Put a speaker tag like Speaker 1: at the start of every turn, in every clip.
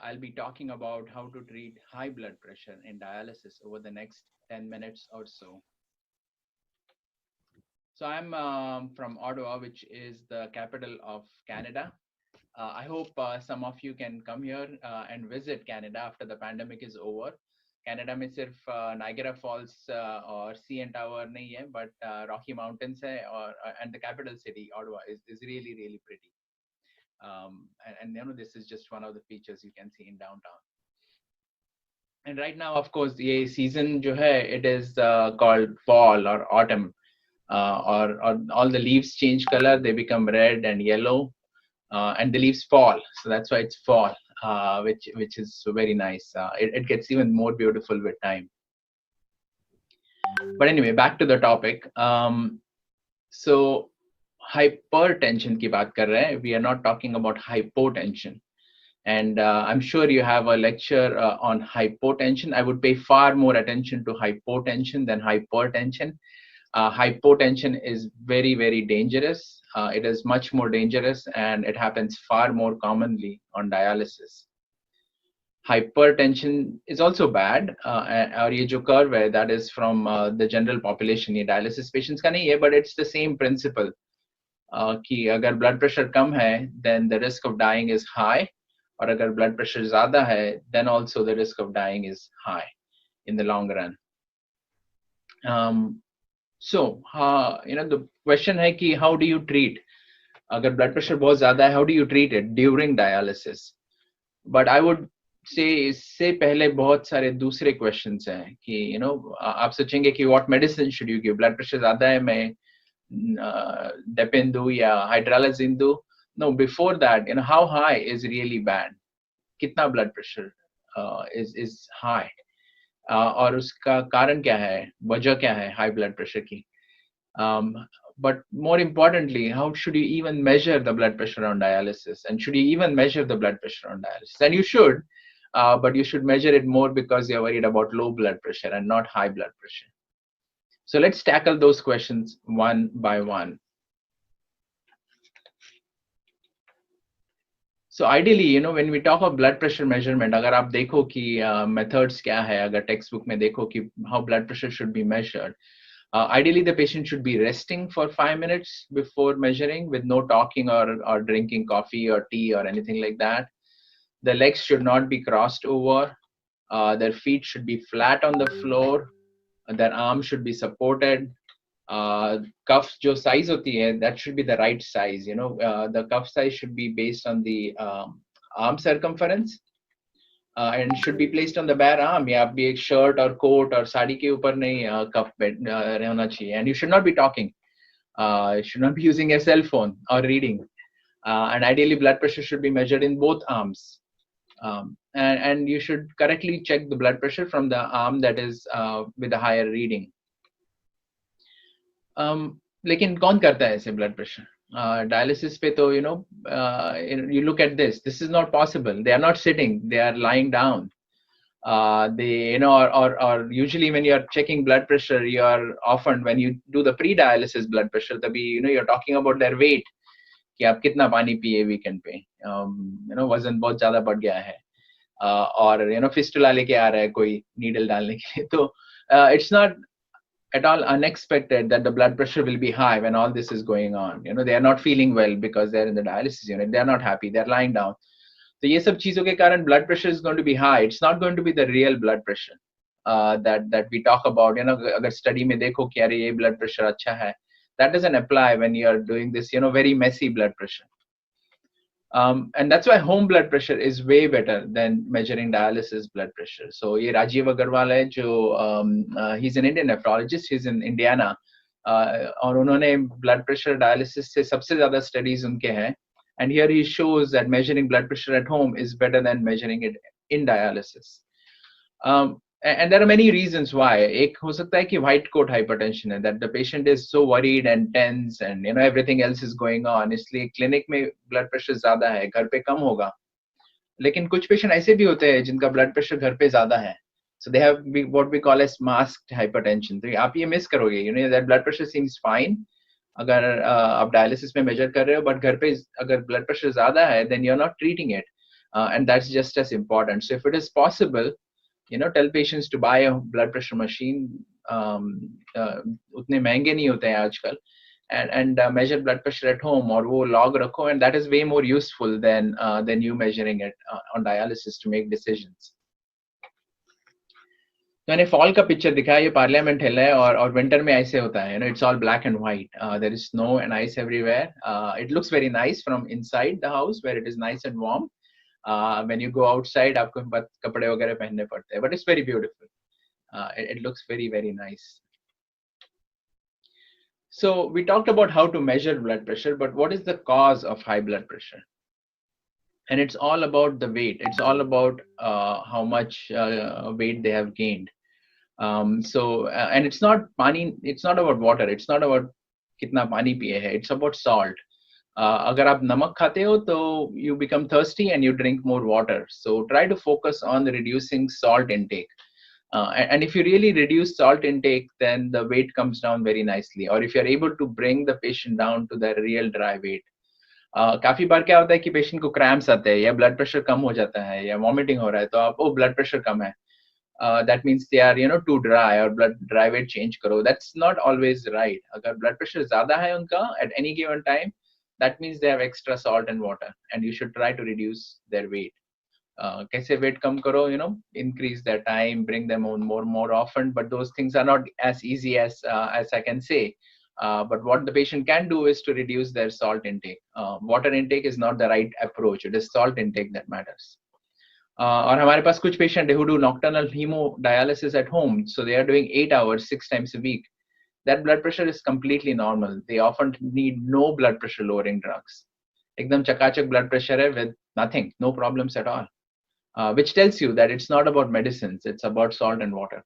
Speaker 1: I'll be talking about how to treat high blood pressure in dialysis over the next 10 minutes or so. So I'm from Ottawa, which is the capital of Canada. I hope some of you can come here and visit Canada after the pandemic is over. Canada में सिर्फ Niagara Falls और CN Tower नहीं है, but Rocky Mountains है and the capital city Ottawa is really pretty. And you know, this is just one of the features you can see in downtown. And right now, of course, ये season जो है, it is called fall or autumn, or all the leaves change color, they become red and yellow, and the leaves fall. So that's why it's fall, which is very nice. It gets even more beautiful with time. But anyway, back to the topic. So hypertension की बात कर रहे हैं. We are not talking about hypotension. And I'm sure you have a lecture on hypotension. I would pay far more attention to hypotension than hypertension. Hypotension is very dangerous. It is much more dangerous, and it happens far more commonly on dialysis. Hypertension is also bad. और ये जो curve है, that is from the general population. ये dialysis patients का नहीं है, but it's the same principle. कि अगर blood pressure कम है, then the risk of dying is high. और अगर blood pressure ज़्यादा है, then also the risk of dying is high in the long run. So, you know, the question है कि how do you treat? अगर blood pressure बहुत ज़्यादा है, how do you treat it during dialysis? But I would say इससे पहले बहुत सारे दूसरे questions हैं कि you know, आप सोचेंगे कि what medicine should you give? Blood pressure ज़्यादा है, मैं डेपिन दूँ या hydralazine दूँ? No, before that, you know, how high is really bad? कितना blood pressure is high? और उसका कारण क्या है? वजह क्या है high blood pressure की? But more importantly, how should you even measure the blood pressure on dialysis? And should you even measure the blood pressure on dialysis? And you should, but you should measure it more because you're worried about low blood pressure and not high blood pressure. So let's tackle those questions one by one. So ideally, you know, when we talk of blood pressure measurement, अगर आप देखो कि methods क्या है, अगर textbook में देखो कि how blood pressure should be measured, ideally the patient should be resting for 5 minutes before measuring with no talking or drinking coffee or tea or anything like that. The legs should not be crossed over. Their feet should be flat on the floor. Their arms should be supported. Cuff जो size होती है, that should be the right size. You know, the cuff size should be based on the arm circumference, and should be placed on the bare arm. या आप भी एक shirt or coat or sari के ऊपर नहीं cuff रहना चाहिए. And you should not be talking. You should not be using a cell phone or reading. And ideally, blood pressure should be measured in both arms. And you should correctly check the blood pressure from the arm that is with a higher reading. लेकिन कौन करता है ऐसे blood pressure? Dialysis पे तो, you know, you look at this. This is not possible. They are not sitting. They are lying down. They, you know, or usually when you are checking blood pressure, you are often, when you do the pre-dialysis blood pressure, तभी, you know, you're talking about their weight. कि आप कितना पानी पिए weekend पे, you know, वजन बहुत ज़्यादा बढ़ गया है, और you know, फिस्टुला लेके आ रहा है कोई नीडल डालने के लिए. तो it's not at all unexpected that the blood pressure will be high when all this is going on. You know, they are not feeling well because they're in the dialysis unit. They are not happy. They're lying down. So ये सब चीजों के कारण blood pressure is going to be high. It's not going to be the real blood pressure that we talk about. You know, अगर study में देखो कि अरे ये blood pressure अच्छा है, that doesn't apply when you are doing this, you know, very messy blood pressure. And that's why home blood pressure is way better than measuring dialysis blood pressure. So ये राजीव अग्रवाल है जो he's an Indian nephrologist, he's in Indiana, और उन्होंने blood pressure dialysis से सबसे ज़्यादा studies उनके हैं, and here he shows that measuring blood pressure at home is better than measuring it in dialysis. And there are many reasons why. एक हो सकता है कि white coat hypertension है, that the patient is so worried and tense and you know everything else is going on, इसलिए clinic में blood pressure ज़्यादा है, घर पे कम होगा. लेकिन कुछ patient ऐसे भी होते हैं जिनका blood pressure घर पे ज़्यादा है, so they have what we call as masked hypertension. तो आप ये miss करोगे, you know, that blood pressure seems fine अगर आप dialysis में measure कर रहे हो, but घर पे अगर blood pressure ज़्यादा है, then you're not treating it. and that's just as important. So if it is possible, tell patients to buy a blood pressure machine. उतने महंगे नहीं होते हैं आजकल, and measure blood pressure at home, और वो log रखो, and that is way more useful than you measuring it on dialysis to make decisions. तो मैंने फॉल का पिक्चर दिखाया, ये पार्लियामेंट हिल है, और विंटर में ऐसे होता है, it's all black and white, there is snow and ice everywhere. It looks very nice from inside the house where it is nice and warm. When you go outside आपको कपड़े वगैरह पहनने पड़ते हैं, but it's very beautiful. It looks very, very nice. So we talked about how to measure blood pressure, but what is the cause of high blood pressure? And it's all about the weight. It's all about how much weight they have gained. And it's not about water. It's not about kitna pani piye hai. It's about salt. Agar aap namak khate ho, to you become thirsty and you drink more water. So try to focus on reducing salt intake. And if you really reduce salt intake, then the weight comes down very nicely. Or if you're able to bring the patient down to their real dry weight. काफी बार क्या होता है कि patient को cramps आते हैं, या blood pressure कम हो जाता है, या वॉमिटिंग हो रहा है, तो आप ब्लड प्रेशर कम है, that means they are too dry, और ब्लड ड्राई वेट चेंज करो. That's not always right. अगर ब्लड प्रेशर ज्यादा है उनका at any given time, that means they have extra salt and water, and you should try to reduce their weight. कैसे weight कम करो, increase their time, bring them on more often, but those things are not as easy as I can say. But what the patient can do is to reduce their salt intake. Water intake is not the right approach. It is salt intake that matters. और हमारे पास कुछ patient who do nocturnal hemodialysis at home, so they are doing 8 hours 6 times a week. That blood pressure is completely normal. They often need no blood pressure lowering drugs. एकदम चकाचक blood pressure है with nothing, no problems at all. Which tells you that it's not about medicines, it's about salt and water.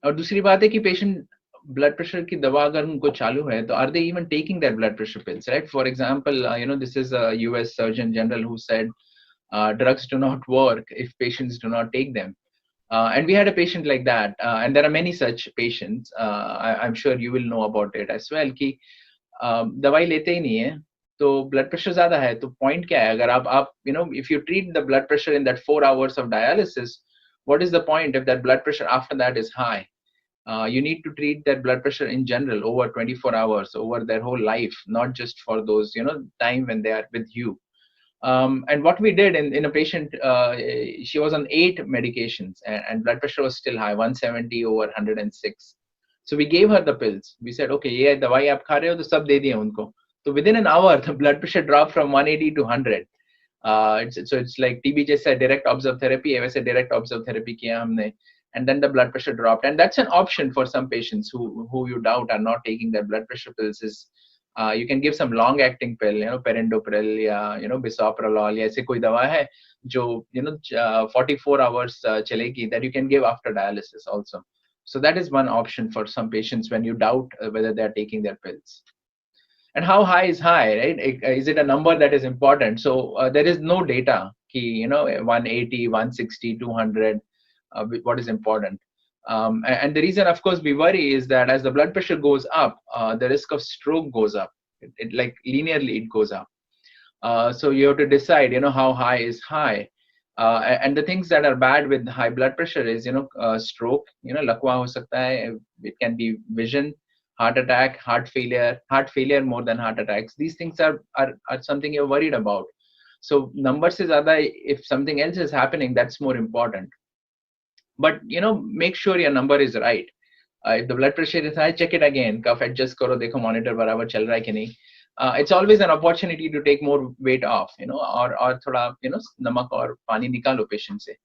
Speaker 1: और दूसरी बात है कि patient blood pressure की दवा अगर उनको चालू है, तो are they even taking their blood pressure pills, right? For example, this is a US surgeon general who said drugs do not work if patients do not take them. And we had a patient like that, and there are many such patients. I'm sure you will know about it as well, कि दवाई लेते ही नहीं है, तो blood pressure ज्यादा है, तो point क्या है? अगर आप if you treat the blood pressure in that 4 hours of dialysis, what is the point if that blood pressure after that is high? You need to treat that blood pressure in general over 24 hours, over their whole life, not just for those time when they are with you. And what we did in a patient, she was on 8 medications, and blood pressure was still high, 170 over 106. So we gave her the pills. We said, okay, ये दवाई आप खा रहे हो, तो सब दे दिए उनको. So within an hour, the blood pressure dropped from 180 to 100. So it's like TB जैसा direct observed therapy, वैसे direct observed therapy किया हमने, and then the blood pressure dropped. And that's an option for some patients who you doubt are not taking their blood pressure pills. Is you can give some long acting pill, perindopril या bisoprolol या ऐसे कोई दवा है जो 44 hours चलेगी, that you can give after dialysis also. So that is one option for some patients when you doubt whether they are taking their pills. And how high is high, right? Is it a number that is important? So there is no data ki 180, 160, 200, what is important. And the reason, of course, we worry is that as the blood pressure goes up, the risk of stroke goes up. It like linearly it goes up. So you have to decide how high is high. And the things that are bad with high blood pressure is stroke, lakwa ho sakta hai. It can be vision, heart attack, heart failure more than heart attacks. These things are something you're worried about. So numbers se zyada, if something else is happening, that's more important. But make sure your number is right. If the blood pressure is high, check it again. Cuff adjust karo, dekho monitor barabar chal raha hai ki nahi. It's always an opportunity to take more weight off, or thoda namak or pani nikalo patient se.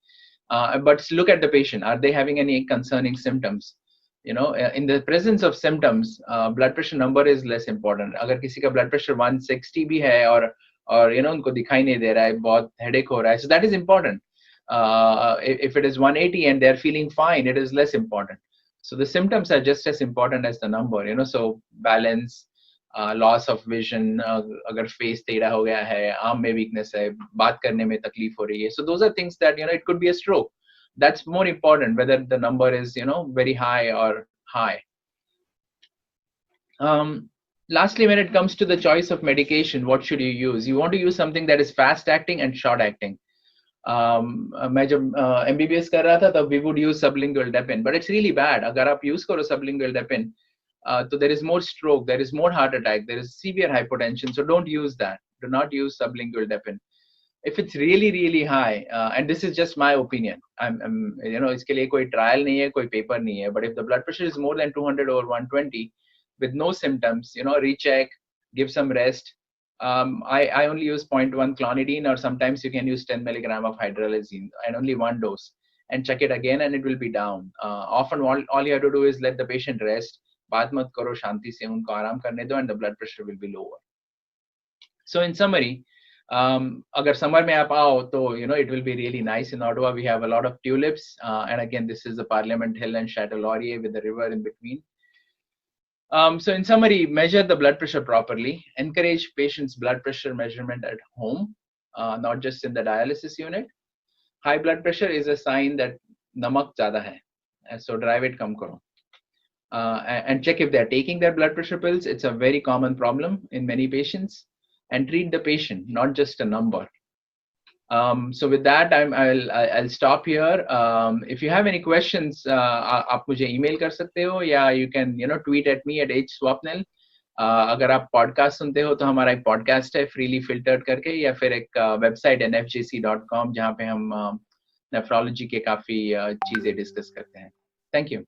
Speaker 1: But look at the patient. Are they having any concerning symptoms? In the presence of symptoms, blood pressure number is less important. अगर किसी का blood pressure 160 भी है और उनको दिखाई नहीं दे रहा है, बहुत headache हो रहा है, so that is important. If it is 180 and they are feeling fine, it is less important. So the symptoms are just as important as the number. So balance, loss of vision, अगर face टेढ़ा हो गया है, arm में weakness है, बात करने में तकलीफ हो रही है. So those are things that it could be a stroke. That's more important, whether the number is very high or high. Lastly, when it comes to the choice of medication, what should you use? You want to use something that is fast acting and short acting. मैं जब MBBS कर रहा था तब we would use sublingual depin, but it's really bad. अगर आप use करो sublingual depin, so there is more stroke, there is more heart attack, there is severe hypotension. So don't use that. Do not use sublingual depin. If it's really high, and this is just my opinion, I'm इसके लिए कोई trial नहीं है, कोई paper नहीं है, but if the blood pressure is more than 200 or 120 with no symptoms, recheck, give some rest. I only use 0.1 clonidine, or sometimes you can use 10 milligram of hydralazine and only one dose, and check it again and it will be down. Often all you have to do is let the patient rest, बात मत करो, शांति से उनको आराम करने दो, and the blood pressure will be lower. So in summary, agar summer mein aap aao, to it will be really nice. In Ottawa we have a lot of tulips, and again this is the Parliament Hill and Chateau Laurier with the river in between. So in summary, measure the blood pressure properly, encourage patients' blood pressure measurement at home, not just in the dialysis unit. High blood pressure is a sign that namak zyada hai, so drive it kam karo. And check if they're taking their blood pressure pills. It's a very common problem in many patients. And treat the patient, not just a number. So with that, I'll stop here. If you have any questions, आप मुझे email कर सकते हो, या you can tweet at me at @swapnil. अगर आप podcast सुनते हो तो हमारा एक podcast है freely filtered करके, या फिर एक website nfjc.com जहाँ पे हम nephrology के काफी चीजें discuss करते हैं. Thank you.